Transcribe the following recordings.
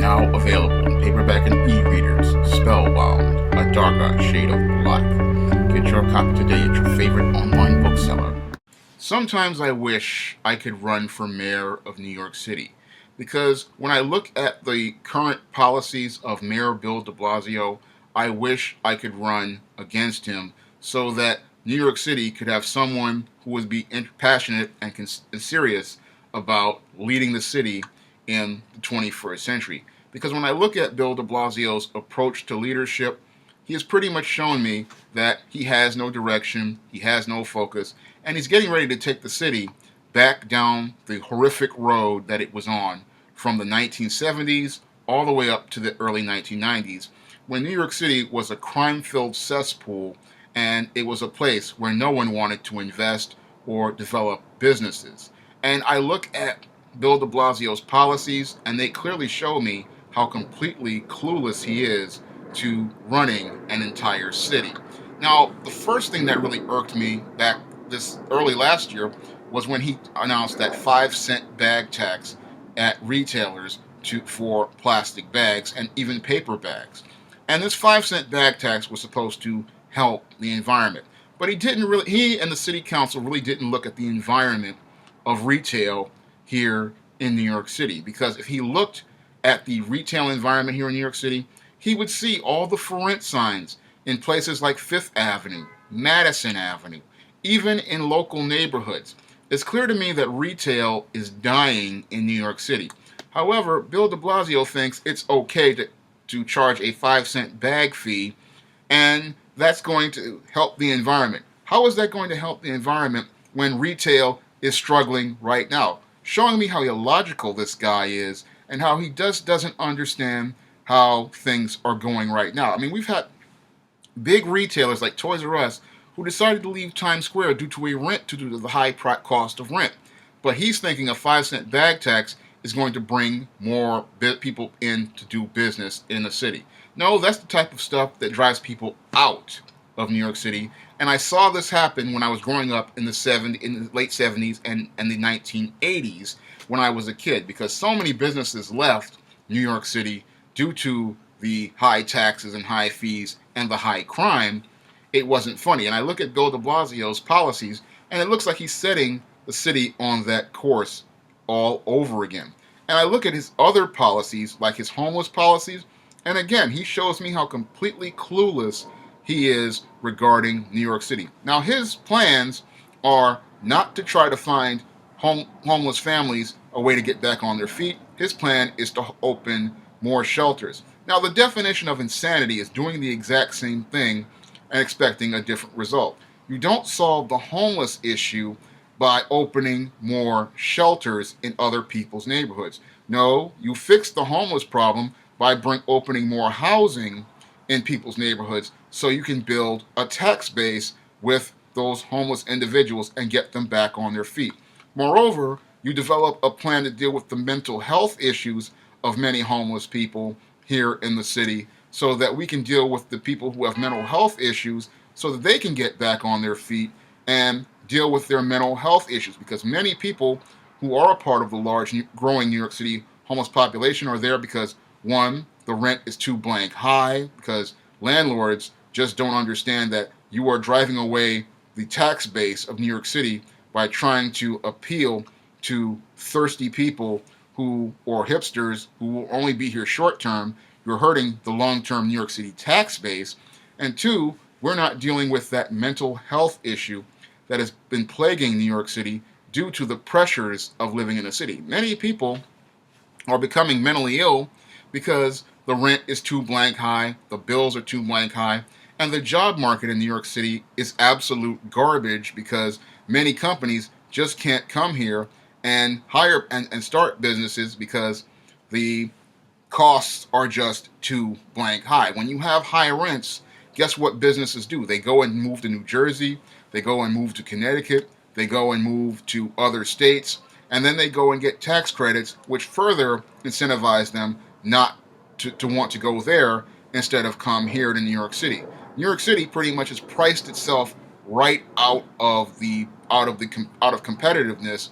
Now available in paperback and e-readers, Spellbound, A Darker Shade of Black. Get your copy today at your favorite online bookseller. Sometimes I wish I could run for mayor of New York City, because when I look at the current policies of Mayor Bill de Blasio, I wish I could run against him so that New York City could have someone who would be passionate and serious about leading the city in the 21st century. Because when I look at Bill de Blasio's approach to leadership, he has pretty much shown me that he has no direction, he has no focus, and he's getting ready to take the city back down the horrific road that it was on from the 1970s all the way up to the early 1990s, when New York City was a crime-filled cesspool and it was a place where no one wanted to invest or develop businesses. And I look at Bill de Blasio's policies, and they clearly show me how completely clueless he is to running an entire city. Now, the first thing that really irked me back this early last year was when he announced that 5-cent bag tax at retailers for plastic bags and even paper bags. And this 5-cent bag tax was supposed to help the environment. But he and the city council really didn't look at the environment of retail here in New York City. Because if he looked at the retail environment here in New York City, he would see all the for rent signs in places like Fifth Avenue, Madison Avenue, even in local neighborhoods. It's clear to me that retail is dying in New York City. However, Bill de Blasio thinks it's okay to charge a 5-cent bag fee, and that's going to help the environment. How is that going to help the environment when retail is struggling right now? Showing me how illogical this guy is and how he just doesn't understand how things are going right now. I mean, we've had big retailers like Toys R Us who decided to leave Times Square due to the high cost of rent. But he's thinking a 5-cent bag tax is going to bring more people in to do business in the city. No, that's the type of stuff that drives people out of New York City. And I saw this happen when I was growing up in the late 70s and the 1980s when I was a kid, because so many businesses left New York City due to the high taxes and high fees and the high crime. It wasn't funny. And I look at Bill de Blasio's policies, and it looks like he's setting the city on that course all over again. And I look at his other policies, like his homeless policies, and again, he shows me how completely clueless he is regarding New York City. Now, his plans are not to try to find homeless families a way to get back on their feet. His plan is to open more shelters. Now, the definition of insanity is doing the exact same thing and expecting a different result. You don't solve the homeless issue by opening more shelters in other people's neighborhoods. No, you fix the homeless problem by opening more housing in people's neighborhoods so you can build a tax base with those homeless individuals and get them back on their feet. Moreover, you develop a plan to deal with the mental health issues of many homeless people here in the city so that we can deal with the people who have mental health issues so that they can get back on their feet and deal with their mental health issues, because many people who are a part of the large growing New York City homeless population are there because, one, the rent is too blank high, because landlords just don't understand that you are driving away the tax base of New York City by trying to appeal to thirsty people or hipsters who will only be here short term. You're hurting the long-term New York City tax base. And two, we're not dealing with that mental health issue that has been plaguing New York City due to the pressures of living in the city. Many people are becoming mentally ill because the rent is too blank high, the bills are too blank high, and the job market in New York City is absolute garbage because many companies just can't come here and hire and start businesses because the costs are just too blank high. When you have high rents, guess what businesses do? They go and move to New Jersey, they go and move to Connecticut, they go and move to other states, and then they go and get tax credits, which further incentivize them not to want to go there instead of come here to New York City. New York City pretty much has priced itself right out of competitiveness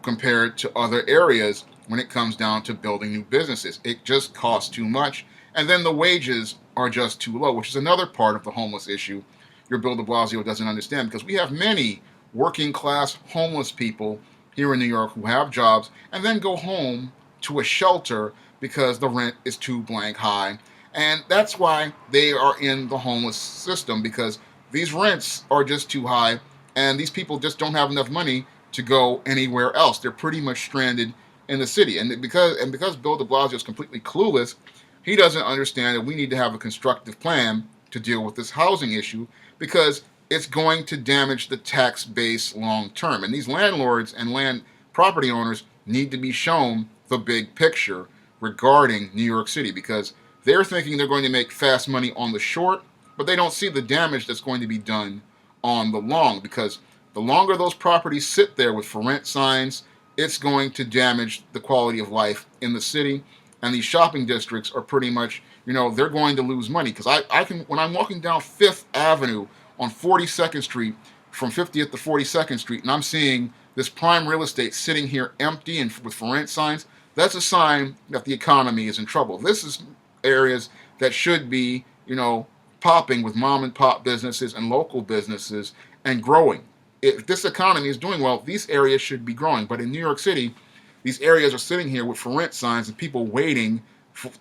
compared to other areas when it comes down to building new businesses. It just costs too much, and then the wages are just too low, which is another part of the homeless issue your Bill de Blasio doesn't understand, because we have many working class homeless people here in New York who have jobs and then go home to a shelter because the rent is too blank high. And that's why they are in the homeless system, because these rents are just too high and these people just don't have enough money to go anywhere else. They're pretty much stranded in the city. And because Bill de Blasio is completely clueless, he doesn't understand that we need to have a constructive plan to deal with this housing issue, because it's going to damage the tax base long term. And these landlords and land property owners need to be shown the big picture regarding New York City, because they're thinking they're going to make fast money on the short, but they don't see the damage that's going to be done on the long, because the longer those properties sit there with for rent signs, it's going to damage the quality of life in the city. And these shopping districts are pretty much, they're going to lose money, because I can, when I'm walking down Fifth Avenue on 42nd Street, from 50th to 42nd Street, and I'm seeing this prime real estate sitting here empty and with for rent signs, that's a sign that the economy is in trouble. This is areas that should be, popping with mom and pop businesses and local businesses and growing. If this economy is doing well, these areas should be growing. But in New York City, these areas are sitting here with for rent signs and people waiting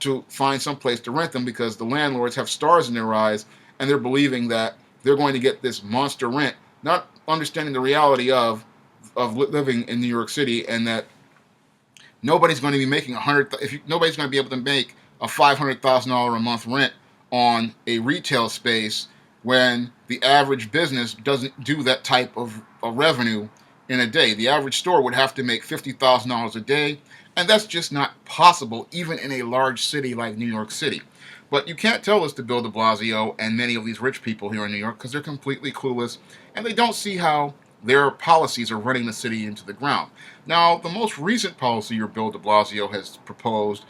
to find some place to rent them, because the landlords have stars in their eyes and they're believing that they're going to get this monster rent, not understanding the reality of living in New York City, and that nobody's going to be making nobody's going to be able to make a $500,000 a month rent on a retail space when the average business doesn't do that type of revenue in a day. The average store would have to make $50,000 a day, and that's just not possible even in a large city like New York City. But you can't tell this to Bill de Blasio and many of these rich people here in New York, because they're completely clueless and they don't see how their policies are running the city into the ground. Now, the most recent policy your Bill de Blasio has proposed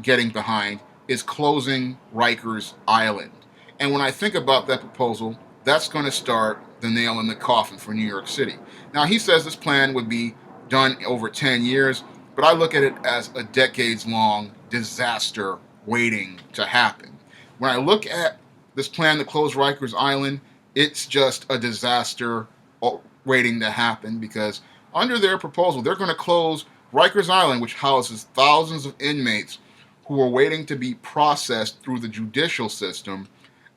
getting behind is closing Rikers Island. And when I think about that proposal, that's going to start the nail in the coffin for New York City. Now, he says this plan would be done over 10 years, but I look at it as a decades-long disaster waiting to happen. When I look at this plan to close Rikers Island, it's just a disaster waiting to happen, because under their proposal, they're going to close Rikers Island, which houses thousands of inmates who are waiting to be processed through the judicial system,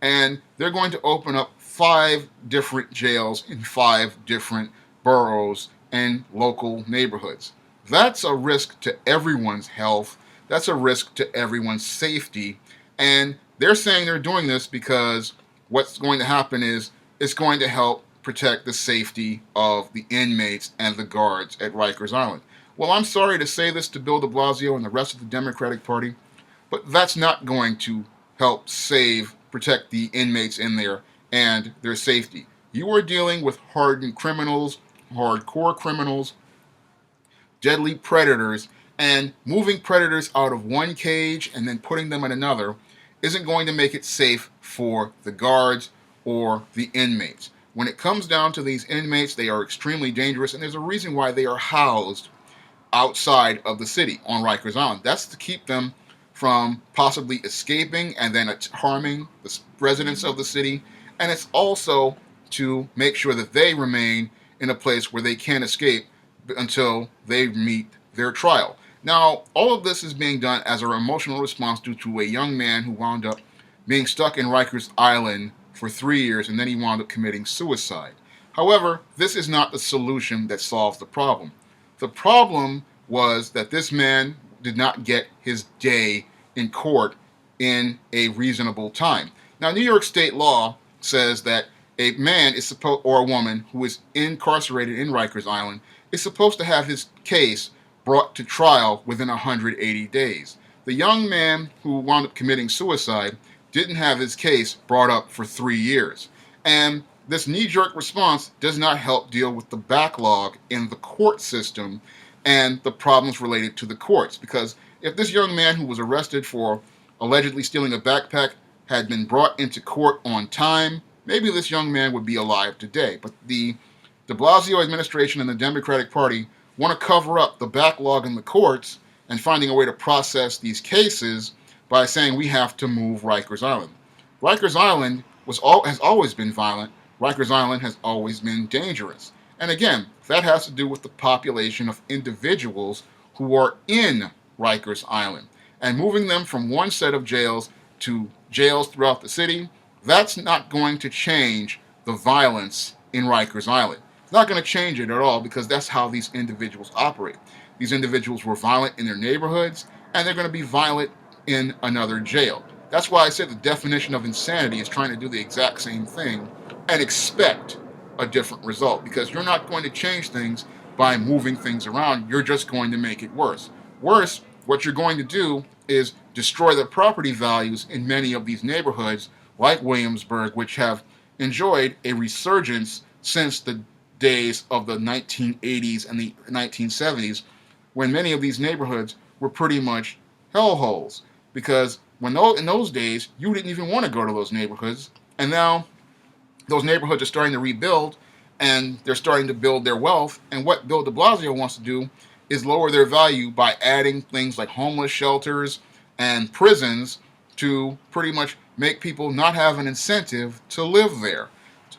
and they're going to open up 5 different jails in 5 different boroughs and local neighborhoods. That's a risk to everyone's health. That's a risk to everyone's safety. And they're saying they're doing this because what's going to happen is it's going to help protect the safety of the inmates and the guards at Rikers Island. Well, I'm sorry to say this to Bill de Blasio and the rest of the Democratic Party, but that's not going to help protect the inmates in there and their safety. You are dealing with hardened criminals, hardcore criminals, deadly predators, and moving predators out of one cage and then putting them in another isn't going to make it safe for the guards or the inmates. When it comes down to these inmates, they are extremely dangerous, and there's a reason why they are housed outside of the city on Rikers Island. That's to keep them from possibly escaping and then harming the residents of the city, and it's also to make sure that they remain in a place where they can't escape until they meet their trial. Now, all of this is being done as an emotional response due to a young man who wound up being stuck in Rikers Island for 3 years, and then he wound up committing suicide. However, this is not the solution that solves the problem. The problem was that this man did not get his day in court in a reasonable time. Now, New York state law says that a man is supposed, or a woman who is incarcerated in Rikers Island, is supposed to have his case brought to trial within 180 days. The young man who wound up committing suicide didn't have his case brought up for 3 years. And this knee-jerk response does not help deal with the backlog in the court system and the problems related to the courts. Because if this young man who was arrested for allegedly stealing a backpack had been brought into court on time, maybe this young man would be alive today. But the de Blasio administration and the Democratic Party want to cover up the backlog in the courts and finding a way to process these cases by saying we have to move Rikers Island. Rikers Island has always been violent. Rikers Island has always been dangerous. And again, that has to do with the population of individuals who are in Rikers Island. And moving them from one set of jails to jails throughout the city, that's not going to change the violence in Rikers Island. It's not going to change it at all because that's how these individuals operate. These individuals were violent in their neighborhoods, and they're going to be violent in another jail. That's why I said the definition of insanity is trying to do the exact same thing and expect a different result, because you're not going to change things by moving things around. You're just going to make it worse. Worse, what you're going to do is destroy the property values in many of these neighborhoods like Williamsburg, which have enjoyed a resurgence since the days of the 1980s and the 1970s, when many of these neighborhoods were pretty much hellholes. Because in those days, you didn't even want to go to those neighborhoods, and now those neighborhoods are starting to rebuild, and they're starting to build their wealth. And what Bill de Blasio wants to do is lower their value by adding things like homeless shelters and prisons to pretty much make people not have an incentive to live there.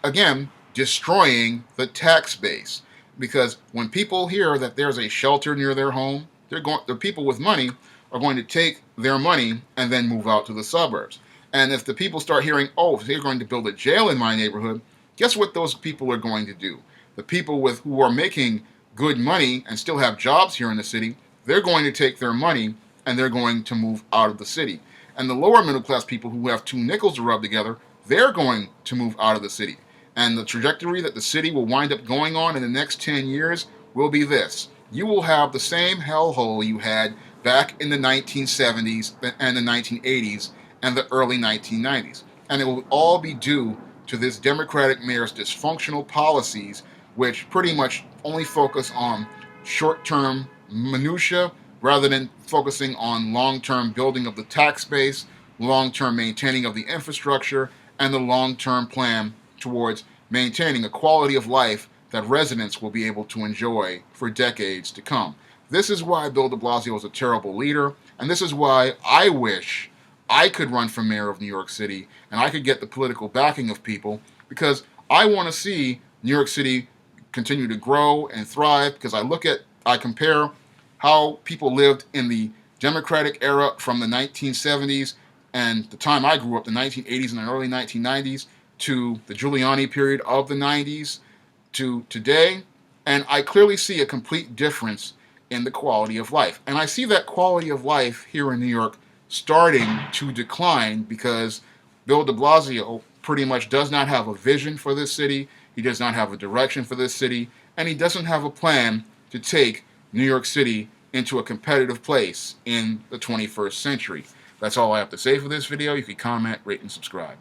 Again, destroying the tax base. Because when people hear that there's a shelter near their home, the people with money are going to take their money and then move out to the suburbs. And if the people start hearing, oh, they're going to build a jail in my neighborhood, guess what those people are going to do? The people who are making good money and still have jobs here in the city, they're going to take their money and they're going to move out of the city. And the lower middle class people who have two nickels to rub together, they're going to move out of the city. And the trajectory that the city will wind up going on in the next 10 years will be this. You will have the same hellhole you had back in the 1970s and the 1980s and the early 1990s. And it will all be due to this Democratic mayor's dysfunctional policies, which pretty much only focus on short-term minutia rather than focusing on long-term building of the tax base, long-term maintaining of the infrastructure, and the long-term plan towards maintaining a quality of life that residents will be able to enjoy for decades to come. This is why Bill de Blasio is a terrible leader, and this is why I wish I could run for mayor of New York City and I could get the political backing of people, because I want to see New York City continue to grow and thrive, because I compare how people lived in the Democratic era from the 1970s and the time I grew up, the 1980s and the early 1990s, to the Giuliani period of the 90s to today, and I clearly see a complete difference in the quality of life. And I see that quality of life here in New York starting to decline because Bill de Blasio pretty much does not have a vision for this city, he does not have a direction for this city, and he doesn't have a plan to take New York City into a competitive place in the 21st century. That's all I have to say for this video. You can comment, rate, and subscribe.